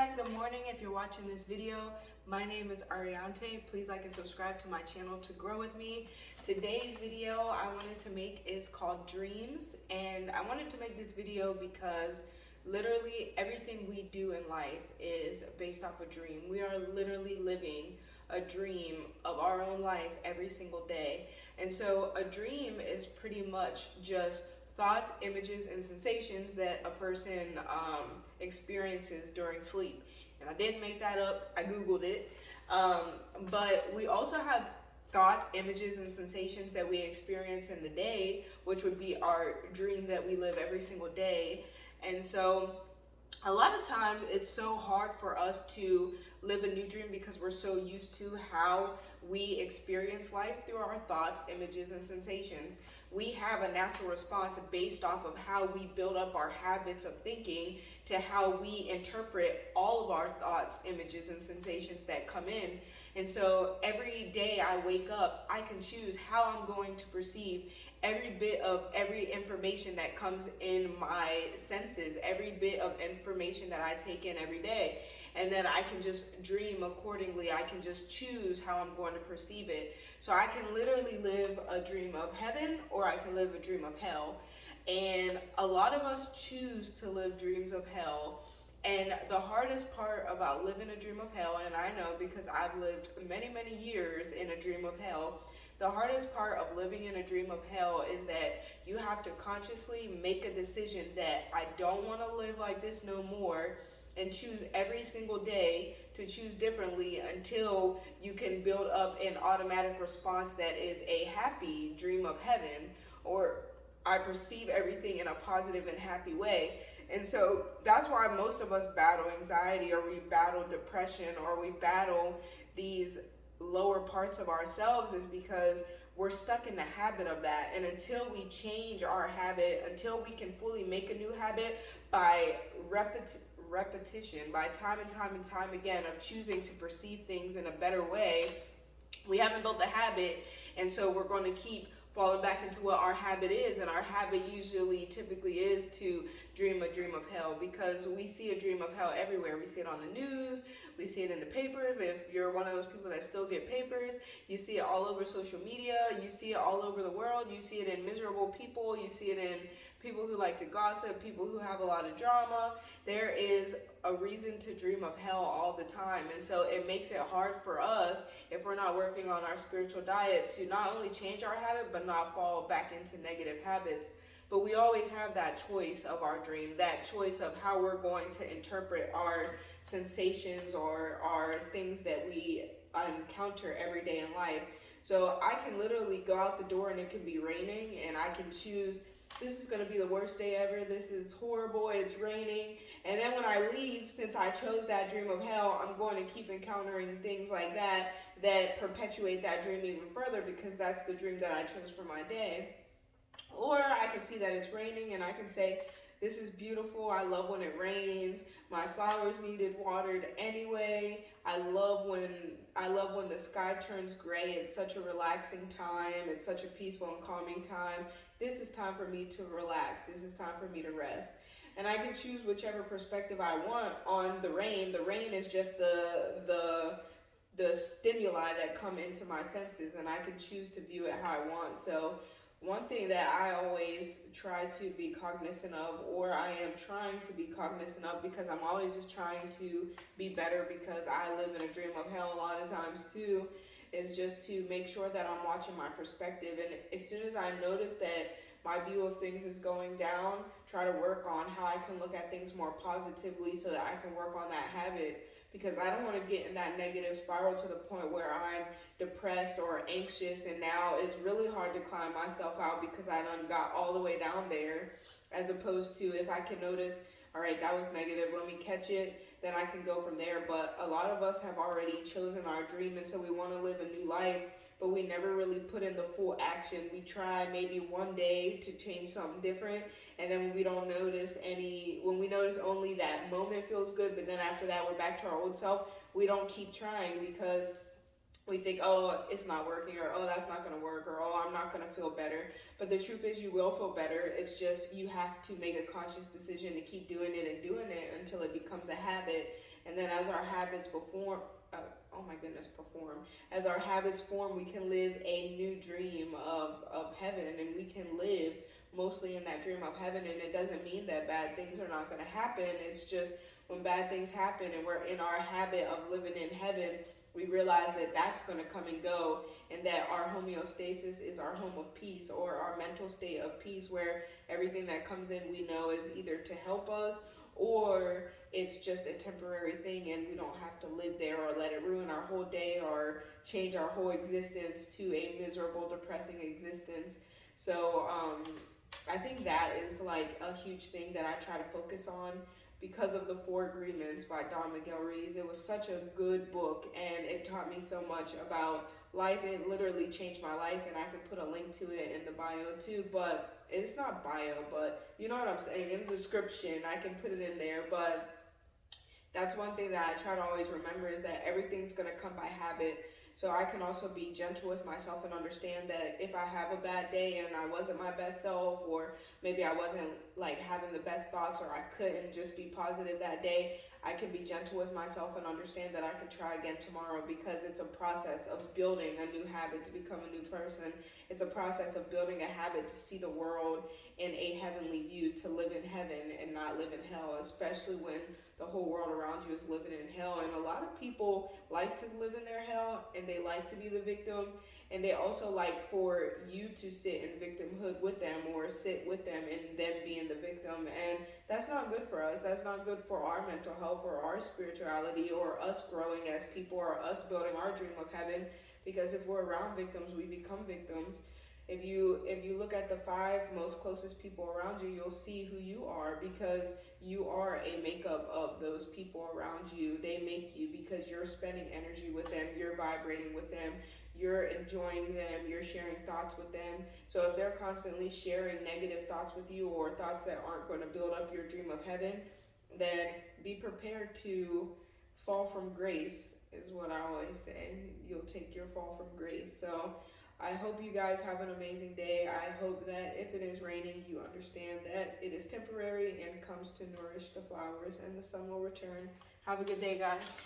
guys, good morning. If you're watching this video, my name is Ariante. Please like and subscribe to my channel to grow with me. Today's video I wanted to make is called Dreams, and I wanted to make this video because literally everything we do in life is based off a dream. We are literally living a dream of our own life every single day. And so a dream is pretty much just thoughts, images, and sensations that a person experiences during sleep. And I didn't make that up, I Googled it. But we also have thoughts, images, and sensations that we experience in the day, which would be our dream that we live every single day. And so a lot of times it's so hard for us to live a new dream because we're so used to how we experience life through our thoughts, images, and sensations. We have a natural response based off of how we build up our habits of thinking to how we interpret all of our thoughts, images, and sensations that come in. And so every day I wake up, I can choose how I'm going to perceive every bit of every information that comes in my senses, every bit of information that I take in every day. And then I can just dream accordingly. I can just choose how I'm going to perceive it. So I can literally live a dream of heaven, or I can live a dream of hell. And a lot of us choose to live dreams of hell. And the hardest part about living a dream of hell, and I know because I've lived many, many years in a dream of hell, the hardest part of living in a dream of hell is that you have to consciously make a decision that I don't want to live like this no more, and choose every single day to choose differently until you can build up an automatic response that is a happy dream of heaven, or I perceive everything in a positive and happy way. And so that's why most of us battle anxiety, or we battle depression, or we battle these lower parts of ourselves, is because we're stuck in the habit of that. And until we change our habit, until we can fully make a new habit by repetition, by time and time and time again of choosing to perceive things in a better way, we haven't built the habit. And so we're going to keep falling back into what our habit is. And our habit typically is to dream a dream of hell, because we see a dream of hell everywhere. We see it on the news, we see it in the papers. If you're one of those people that still get papers, you see it all over social media, you see it all over the world, you see it in miserable people, you see it in people who like to gossip, people who have a lot of drama. There is a reason to dream of hell all the time. And so it makes it hard for us, if we're not working on our spiritual diet, to not only change our habit, but not fall back into negative habits. But we always have that choice of our dream, that choice of how we're going to interpret our sensations or our things that we encounter every day in life. So I can literally go out the door and it can be raining, and I can choose, this is going to be the worst day ever, this is horrible, it's raining. And then when I leave, since I chose that dream of hell, I'm going to keep encountering things like that perpetuate that dream even further, because that's the dream that I chose for my day. Or I can see that it's raining and I can say, this is beautiful, I love when it rains, my flowers needed watered anyway, I love when the sky turns gray, it's such a relaxing time, it's such a peaceful and calming time. This is time for me to relax, this is time for me to rest. And I can choose whichever perspective I want on the rain. The rain is just the stimuli that come into my senses, and I can choose to view it how I want. So one thing that I always try to be cognizant of, or I am trying to be cognizant of, because I'm always just trying to be better, because I live in a dream of hell a lot of times too, is just to make sure that I'm watching my perspective. And as soon as I notice that my view of things is going down, try to work on how I can look at things more positively so that I can work on that habit. Because I don't want to get in that negative spiral to the point where I'm depressed or anxious, and now it's really hard to climb myself out because I done got all the way down there. As opposed to, if I can notice, all right, that was negative, let me catch it, then I can go from there. But a lot of us have already chosen our dream, and so we want to live a new life, but we never really put in the full action. We try maybe one day to change something different, and then when we notice only that moment feels good, but then after that we're back to our old self, we don't keep trying because we think, oh, it's not working, or oh, that's not going to work, or oh, I'm not going to feel better. But the truth is, you will feel better. It's just you have to make a conscious decision to keep doing it and doing it until it becomes a habit. And then as our habits as our habits form, we can live a new dream of heaven, and we can live mostly in that dream of heaven. And it doesn't mean that bad things are not going to happen. It's just when bad things happen and we're in our habit of living in heaven, we realize that that's going to come and go, and that our homeostasis is our home of peace, or our mental state of peace, where everything that comes in we know is either to help us, or it's just a temporary thing and we don't have to live there or let it ruin our whole day or change our whole existence to a miserable, depressing existence. So I think that is like a huge thing that I try to focus on because of the Four Agreements by Don Miguel Ruiz. It was such a good book, and it taught me so much about life. It literally changed my life, and I can put a link to it in the bio too, but it's not bio, but you know what I'm saying, in the description I can put it in there. But that's one thing that I try to always remember, is that everything's going to come by habit. So I can also be gentle with myself and understand that if I have a bad day and I wasn't my best self, or maybe I wasn't like having the best thoughts, or I couldn't just be positive that day, I can be gentle with myself and understand that I can try again tomorrow, because it's a process of building a new habit to become a new person. It's a process of building a habit to see the world in a heavenly view, to live in heaven and not live in hell, especially when the whole world around you is living in hell. And a lot of people like to live in their hell, and they like to be the victim, and they also like for you to sit in victimhood with them, or sit with them and them being the victim. And that's not good for us. That's not good for our mental health, or our spirituality, or us growing as people, or us building our dream of heaven. Because if we're around victims, we become victims. If you look at the 5 most closest people around you, you'll see who you are, because you are a makeup of those people around you. They make you because you're spending energy with them, you're vibrating with them, you're enjoying them, you're sharing thoughts with them. So if they're constantly sharing negative thoughts with you, or thoughts that aren't going to build up your dream of heaven, then be prepared to fall from grace, is what I always say. You'll take your fall from grace. So I hope you guys have an amazing day. I hope that if it is raining, you understand that it is temporary and comes to nourish the flowers, and the sun will return. Have a good day, guys.